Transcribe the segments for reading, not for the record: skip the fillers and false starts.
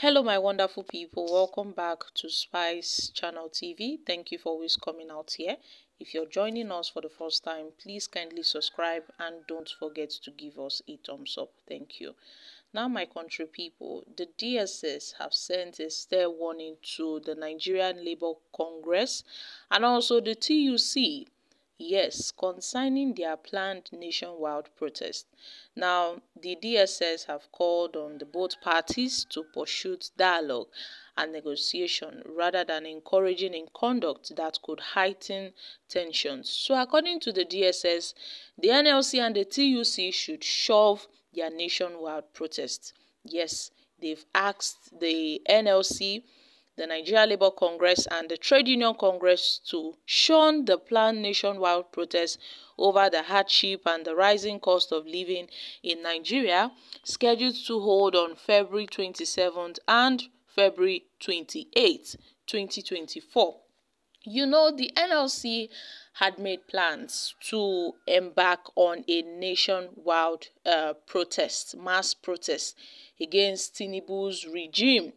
Hello my wonderful people, welcome back to Spice Channel TV. Thank you for always coming out here. If you're joining us for the first time, please kindly subscribe and don't forget to give us a thumbs up. Thank you. Now my country people, the DSS have sent a stern warning to the Nigerian Labour Congress and also the TUC. Yes, concerning their planned nationwide protest. Now, the DSS have called on the both parties to pursue dialogue and negotiation rather than encouraging in conduct that could heighten tensions. So, according to the DSS, the NLC and the TUC should shelve their nationwide protest. Yes, they've asked the NLC, the Nigeria Labour Congress and the Trade Union Congress to shun the planned nationwide protest over the hardship and the rising cost of living in Nigeria, scheduled to hold on February 27th and February 28th, 2024. You know, the NLC had made plans to embark on a nationwide mass protest against Tinubu's regime,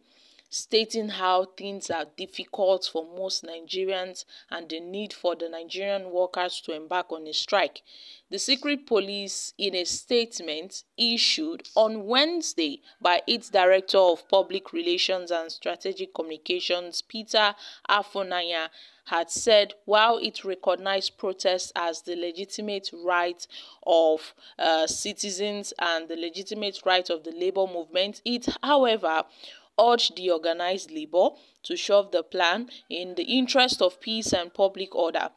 stating how things are difficult for most Nigerians and the need for the Nigerian workers to embark on a strike. The secret police, in a statement issued on Wednesday by its Director of Public Relations and Strategic Communications, Peter Afonanya, had said while it recognized protests as the legitimate right of citizens and the legitimate right of the labor movement, it, however, urged the organized labor to shelve the plan in the interest of peace and public order.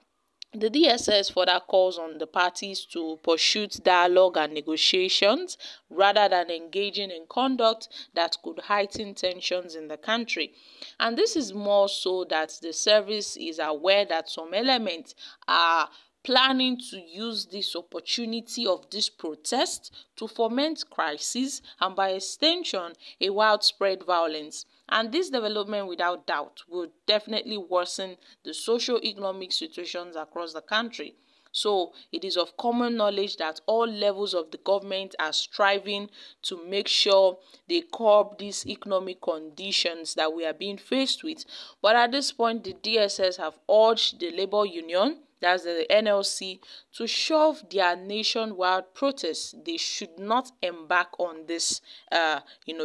The DSS further calls on the parties to pursue dialogue and negotiations rather than engaging in conduct that could heighten tensions in the country. And this is more so that the service is aware that some elements are planning to use this opportunity of this protest to foment crisis and by extension a widespread violence. And this development without doubt will definitely worsen the socio-economic situations across the country. So it is of common knowledge that all levels of the government are striving to make sure they curb these economic conditions that we are being faced with. But at this point, the DSS have urged the labor union, that's the NLC, to shelve their nationwide protests. They should not embark on this,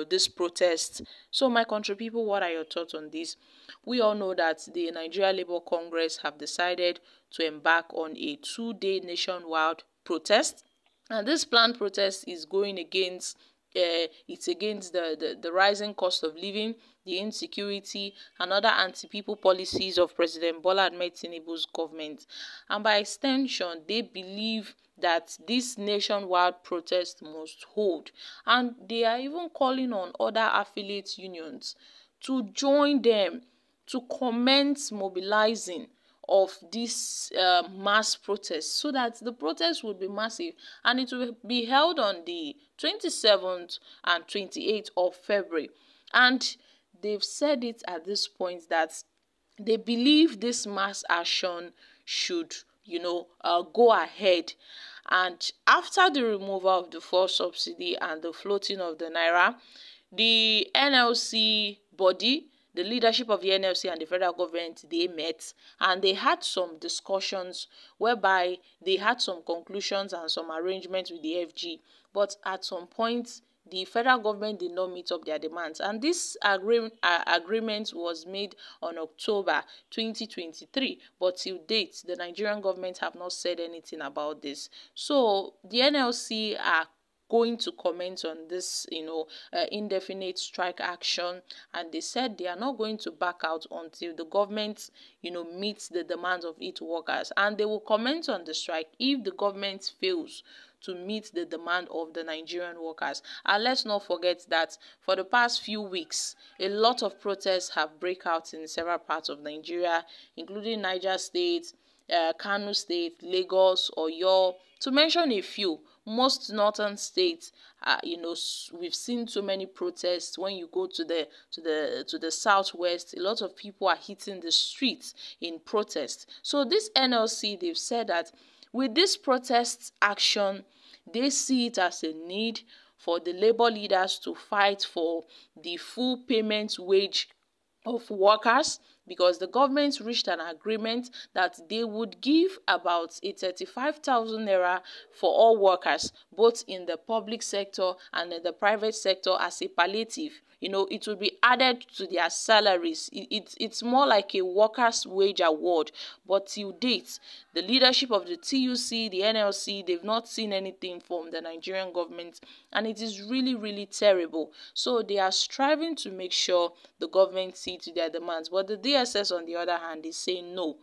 this protest. So, my country people, what are your thoughts on this? We all know that the Nigeria Labour Congress have decided to embark on a 2-day nationwide protest, and this planned protest is going against it's against the rising cost of living, the insecurity, and other anti-people policies of President Bola Ahmed Tinubu's government. And by extension, they believe that this nationwide protest must hold. And they are even calling on other affiliate unions to join them to commence mobilizing of this mass protest, so that the protest would be massive and it will be held on the 27th and 28th of February. And they've said it at this point that they believe this mass action should, go ahead. And after the removal of the fuel subsidy and the floating of the naira, the NLC body, the leadership of the NLC and the federal government, they met and they had some discussions whereby they had some conclusions and some arrangements with the FG. But at some point, the federal government did not meet up their demands. And this agreement was made on October 2023. But till date, the Nigerian government have not said anything about this. So the NLC are going to comment on this, indefinite strike action, and they said they are not going to back out until the government, meets the demands of its workers, and they will comment on the strike if the government fails to meet the demand of the Nigerian workers. And let's not forget that for the past few weeks, a lot of protests have break out in several parts of Nigeria, including Niger State, Kano State, Lagos, Oyo, to mention a few. Most northern states, we've seen so many protests. When you go to the southwest, a lot of people are hitting the streets in protest. So this NLC, they've said that with this protest action, they see it as a need for the labor leaders to fight for the full payment wage of workers, because the government reached an agreement that they would give about a 35,000 naira for all workers, both in the public sector and in the private sector, as a palliative. You know, it will be added to their salaries. It's more like a workers' wage award. But till date, the leadership of the TUC, the NLC, they've not seen anything from the Nigerian government, and it is really, really terrible. So they are striving to make sure the government see to their demands. But the DSS, on the other hand, is saying no,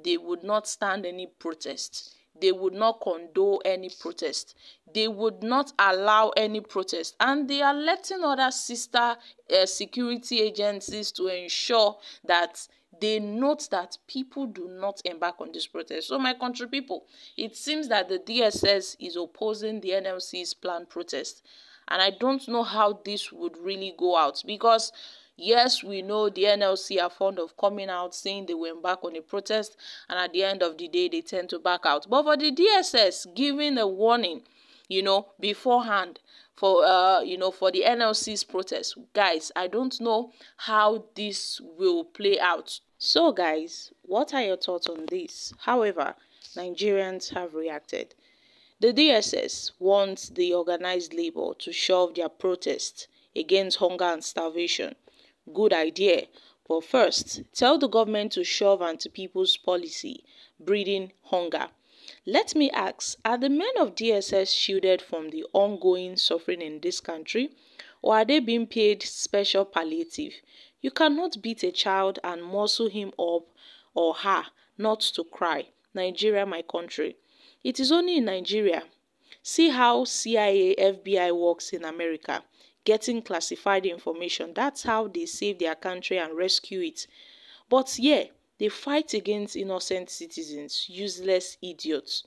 they would not stand any protest. They would not condone any protest. They would not allow any protest. And they are letting other sister security agencies to ensure that they note that people do not embark on this protest. So my country people, it seems that the DSS is opposing the NLC's planned protest. And I don't know how this would really go out, because yes, we know the NLC are fond of coming out saying they will embark on a protest, and at the end of the day, they tend to back out. But for the DSS giving a warning, beforehand for, for the NLC's protest, guys, I don't know how this will play out. So, guys, what are your thoughts on this? However, Nigerians have reacted. The DSS wants the organized labor to shelve their protest against hunger and starvation. Good idea. But first, tell the government to shelve anti-people's policy, breeding hunger. Let me ask, are the men of DSS shielded from the ongoing suffering in this country, or are they being paid special palliative? You cannot beat a child and muzzle him up or her not to cry. Nigeria, my country. It is only in Nigeria. See how CIA, FBI works in America, getting classified information. That's how they save their country and rescue it. But yeah, they fight against innocent citizens, useless idiots.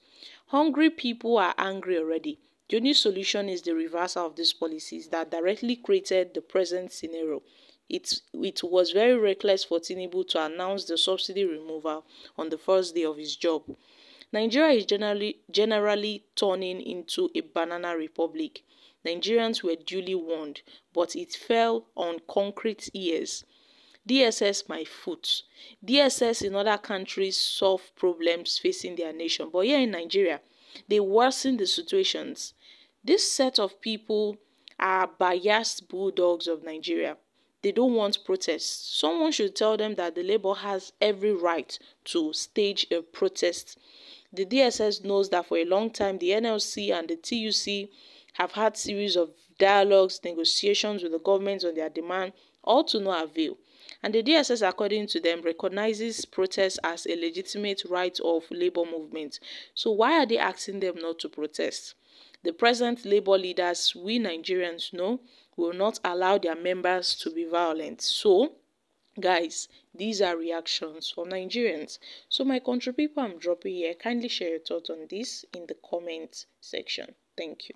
Hungry people are angry already. The only solution is the reversal of these policies that directly created the present scenario. It was very reckless for Tinubu to announce the subsidy removal on the first day of his job. Nigeria is generally turning into a banana republic. Nigerians were duly warned, but it fell on concrete ears. DSS my foot. DSS in other countries solve problems facing their nation, but here in Nigeria, they worsen the situations. This set of people are biased bulldogs of Nigeria. They don't want protests. Someone should tell them that the Labour has every right to stage a protest. The DSS knows that for a long time, the NLC and the TUC have had series of dialogues, negotiations with the government on their demand, all to no avail. And the DSS, according to them, recognizes protest as a legitimate right of labor movement. So why are they asking them not to protest? The present labor leaders, we Nigerians know, will not allow their members to be violent. So, guys, these are reactions from Nigerians. So my country people, I'm dropping here. Kindly share your thoughts on this in the comment section. Thank you.